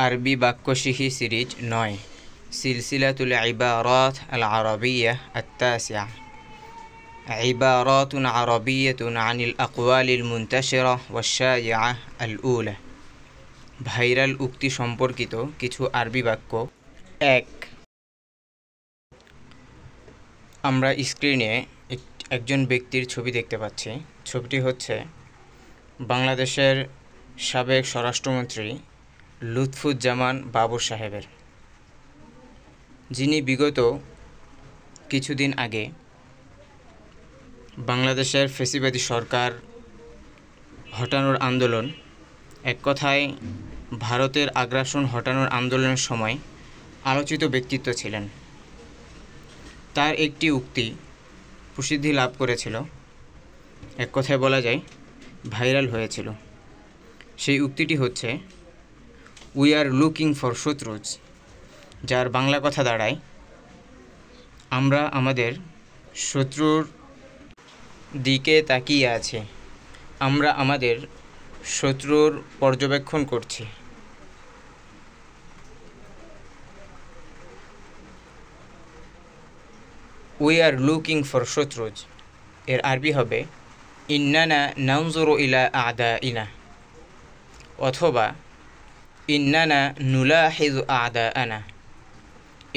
আরবি বাক্যশিখি সিরিজ ৯ সিলসিলাতুল ইবারাত আল আরাবিয়্যাহ আত-তাসিআ ইবারাতুন আরাবিয়্যাতুন আনিল আকওয়ালিল মুনতাশিরা ওয়াশ-শাইআহ আল-উলা। ভাইরাল উক্তি সম্পর্কিত কিছু আরবি বাক্য। ১, আমরা স্ক্রিনে একজন ব্যক্তির ছবি দেখতে পাচ্ছি। ছবিটি হচ্ছে বাংলাদেশের সাবেক স্বরাষ্ট্রমন্ত্রী লুৎফুজ্জামান বাবর সাহেবের, যিনি বিগত কিছুদিন আগে বাংলাদেশের ফ্যাসিবাদী সরকার হটানোর আন্দোলন, এক কথায় ভারতের আগ্রাসন হটানোর আন্দোলনের সময় আলোচিত ব্যক্তিত্ব ছিলেন। তার একটি উক্তি প্রসিদ্ধি লাভ করেছিল, এক কথায় বলা যায় ভাইরাল হয়েছিল। সেই উক্তিটি হচ্ছে উই আর লুকিং ফর শত্রুজ, যার বাংলা কথা দাঁড়ায় আমরা আমাদের শত্রুর দিকে তাকিয়ে আছি, আমরা আমাদের শত্রুর পর্যবেক্ষণ করছি। উই আর লুকিং ফর শত্রুজ এর আরবি হবে ইন্নানা নানজুরু ইলা আদাইনা, অথবা ইন্নানা নুলাহিজু আদাআনা,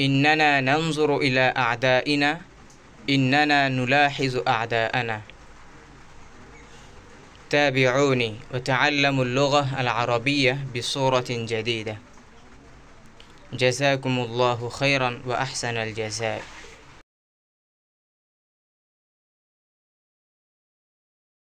ইন্নানা নানজুরু ইলা আদাইনা, ইন্নানা নুলাহিজু আদাআনা। তাবিউনি ওয়া তাআল্লামুল লুগাহ আল আরাবিয়্যাহ বিসূরাতিন জাদীদা। জাযাকুমুল্লাহু খায়রান ওয়া আহসানাল জাযা।